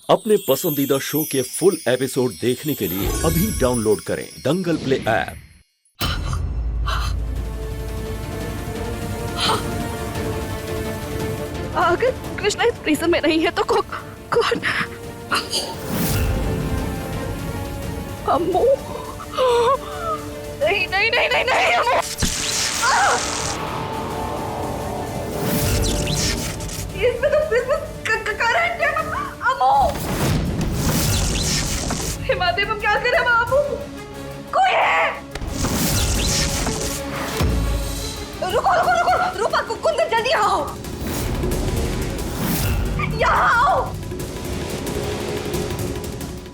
अपने पसंदीदा शो के फुल एपिसोड देखने के लिए अभी डाउनलोड करें दंगल प्ले ऐप। अगर कृष्णा इस प्रिजन में नहीं है तो कौन? अम्मू, नहीं नहीं नहीं नहीं नहीं अम्मू, इसमें तो करंट है अम्मू। हे महादेव, हम क्या करें अम्मू? कोई है? रुको रुको रुको, रूपा कुंदन जल्दी आओ, यहाँ आओ।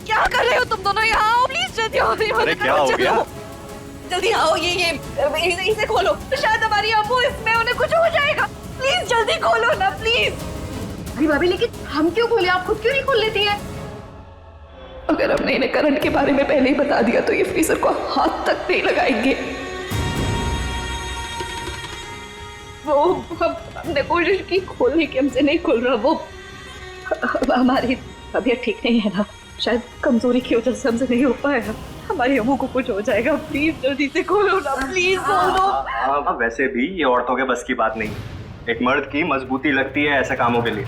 क्या कर रहे हो तुम दोनों? यहाँ आओ प्लीज, जल्दी आओ। अरे क्या हो गया? जल्दी आओ, ये इसे खोलो, शायद हमारी अम्मू इसमें उन्हें कुछ हो जाएगा। प्लीज जल्दी खोलो ना प्लीज। अरे भाभी, लेकिन हम क्यों खोले? आप खुद क्यों नहीं खोल लेती हैं? अगर हमने इन्हें करंट के बारे में पहले ही बता दिया तो ये फ्रीजर को हाथ तक नहीं लगाएंगे। वो हमने कोशिश की खोलने की, हमसे नहीं खुल रहा। वो हमारी तबीयत ठीक नहीं है ना, शायद कमजोरी की वजह से हमसे नहीं हो पाया। हमारी अम्मू को कुछ हो जाएगा, प्लीज जल्दी से खोलो ना, प्लीज खोल दो। वैसे भी ये औरतों के बस की बात नहीं, एक मर्द की मजबूती लगती है ऐसे कामों के लिए।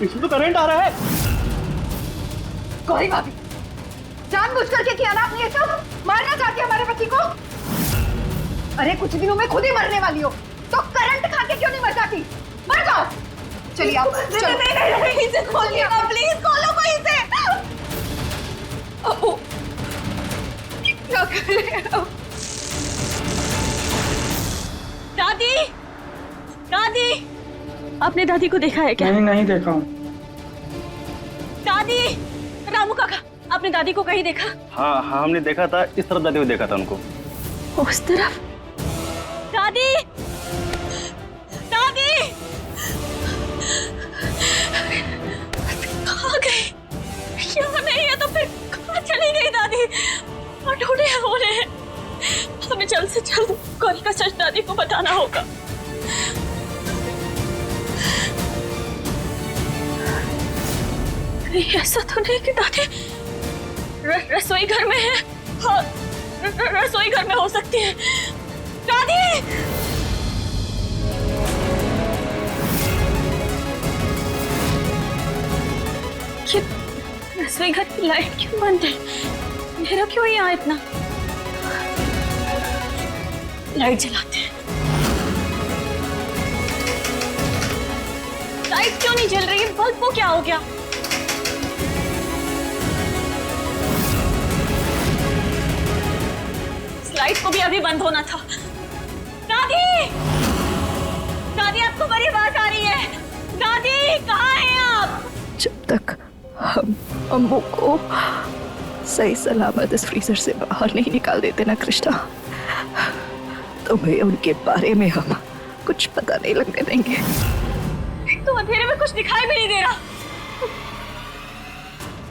इसमें तो करंट आ रहा है। गौरी भाभी, जानबूझ करके किया ना आपने ये सब? मारना चाहती है हमारे पति को? अरे कुछ दिनों में खुद ही मरने वाली हो, तो करंट खा के क्यों नहीं मर जाती? मर जाओ। चलिए आप, चलो। नहीं, इसे खोलिए ना प्लीज, खोलो कोई इसे। अम्मू, क्या कर रहे हो? दादी, दादी, आपने दादी को देखा है क्या? नहीं देखा हूँ। दादी, रामू काका, आपने दादी को कहीं देखा? हाँ हाँ, हमने देखा था, इस तरफ जाते हुए देखा था उनको। उस तरफ? दादी, दादी, कहाँ गई? यहाँ नहीं है तो फिर कहाँ चली गई दादी? और ढूंढे हो रहे हैं, हमें जल्द से जल्द गौरी का सच दादी को बताना होगा। ऐसा तो नहीं कि दादी रसोई घर में है? हाँ, रसोई घर में हो सकती है। दादी, ये रसोई घर की लाइट क्यों बंद है? अंधेरा क्यों है यहाँ इतना? लाइट जलाते हैं। लाइट क्यों नहीं जल रही है? बल्ब को क्या हो गया? लाइट को भी अभी बंद होना था। दादी, दादी, आपको बड़ी आवाज आ रही है। दादी, कहाँ हैं आप? जब तक हम अम्मू को सही सलामत इस फ्रीजर से बाहर नहीं निकाल देते ना कृष्णा, तुम्हें उनके बारे में हम कुछ पता नहीं लगने देंगे। तो अंधेरे में कुछ दिखाई भी नहीं दे रहा।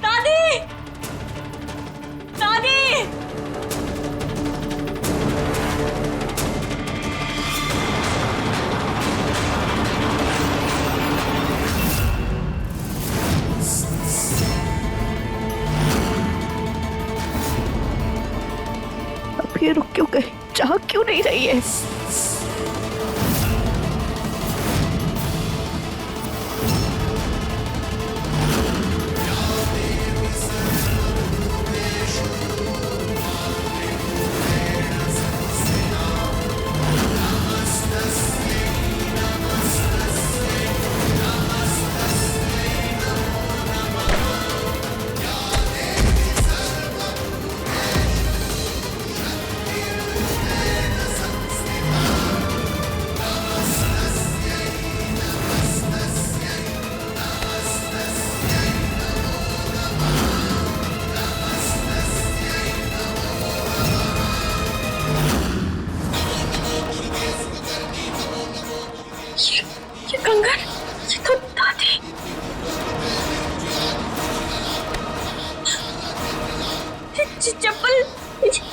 दादी, दादी, ये रुक क्यों गई? जाग क्यों नहीं रही है?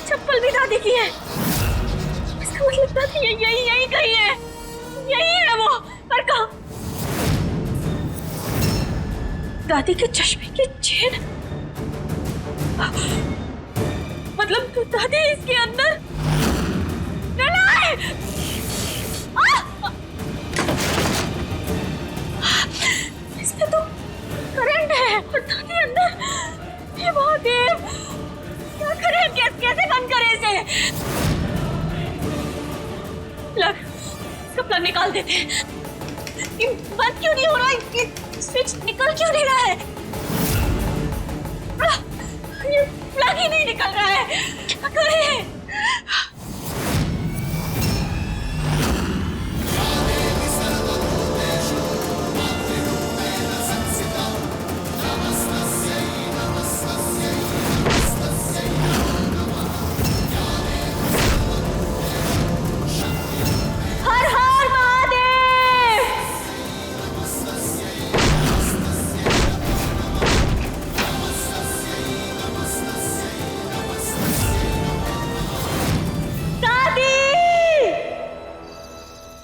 चप्पल भी दादी की है। इसका मतलब दादी यही कहीं है, यही है वो। पर कहाँ? दादी के चश्मे की चेन, मतलब तो दादी इसके अंदर। नहीं! इसमें तो करंट है और दादी अंदर। हे महादेव, क्या करें? कैसे बंद करें इसे? प्लग, इसका प्लग निकाल देते हैं। ये बंद क्यों नहीं हो रहा? ये स्विच निकल क्यों नहीं रहा है? ये प्लग ही नहीं निकल रहा है, क्या करें?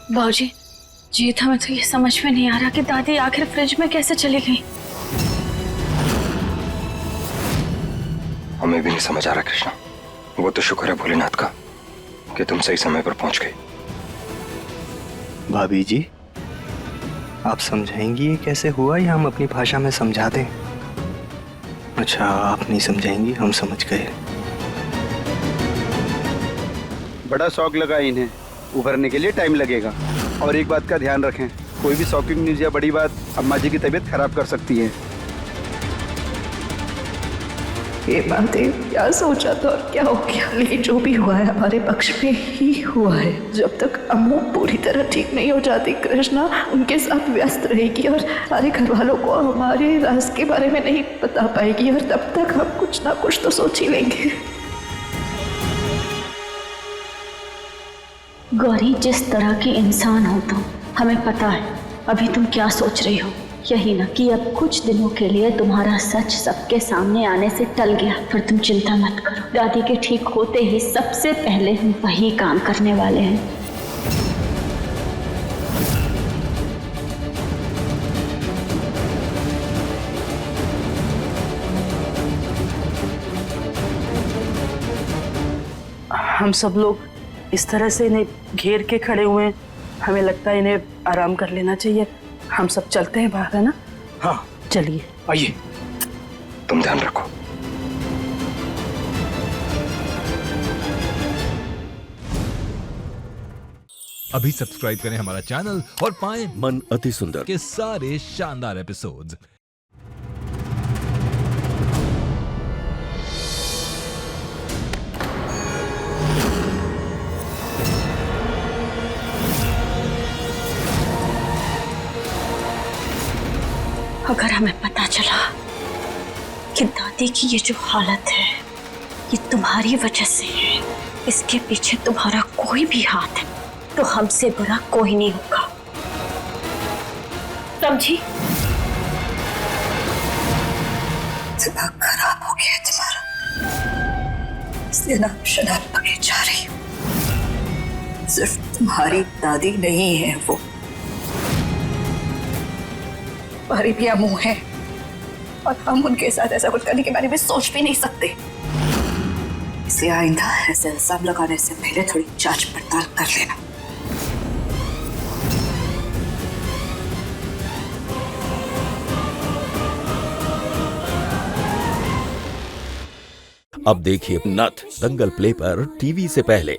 बाबूजी, जीत, हमें तो ये समझ में नहीं आ रहा कि दादी आखिर फ्रिज में कैसे चली गई। हमें भी नहीं समझ आ रहा कृष्णा। वो तो शुक्र है भोलेनाथ का कि तुम सही समय पर पहुंच गई। भाभी जी, आप समझाएंगी ये कैसे हुआ या हम अपनी भाषा में समझा दें? अच्छा, आप नहीं समझाएंगी, हम समझ गए। बड़ा शौक लगा इन्हें, उभरने के लिए टाइम लगेगा। और एक बात का ध्यान रखें, कोई भी शॉकिंग न्यूज़ या बड़ी बात अम्मा जी की तबीयत खराब कर सकती है। ये बातें क्या सोचा था और क्या हो गया, लेकिन जो भी हुआ है हमारे पक्ष में ही हुआ है। जब तक अम्मू पूरी तरह ठीक नहीं हो जाती, कृष्णा उनके साथ व्यस्त रहेगी और सारे घर वालों को हमारे राज के बारे में नहीं बता पाएगी, और तब तक हम कुछ ना कुछ तो सोच ही लेंगे। गौरी, जिस तरह की इंसान हो तुम, हमें पता है अभी तुम क्या सोच रही हो। यही ना कि अब कुछ दिनों के लिए तुम्हारा सच सबके सामने आने से टल गया। फिर तुम चिंता मत करो, दादी के ठीक होते ही सबसे पहले हम वही काम करने वाले हैं। हम सब लोग इस तरह से इन्हें घेर के खड़े हुए हैं, हमें लगता है इन्हें आराम कर लेना चाहिए। हम सब चलते हैं बाहर, है ना? हाँ चलिए, आइए। तुम ध्यान रखो। अभी सब्सक्राइब करें हमारा चैनल और पाएं मन अति सुंदर के सारे शानदार एपिसोड्स। अगर हमें पता चला कि दादी की ये जो हालत है ये तुम्हारी वजह से है, इसके पीछे तुम्हारा कोई भी हाथ है, तो हमसे बुरा कोई नहीं होगा, समझी? दिमाग खराब हो गया तुम्हारा, इसलिए ना शराब पके जा रही हूँ। सिर्फ तुम्हारी दादी नहीं है वो, हमारी भी अम्मू है, और हम उनके साथ ऐसा कुछ करने के बारे में सोच भी नहीं सकते। इसलिए आइंदा ऐसे इल्जाम लगाने से पहले थोड़ी जांच पड़ताल कर लेना। अब देखिए नथ दंगल प्ले पर टीवी से पहले।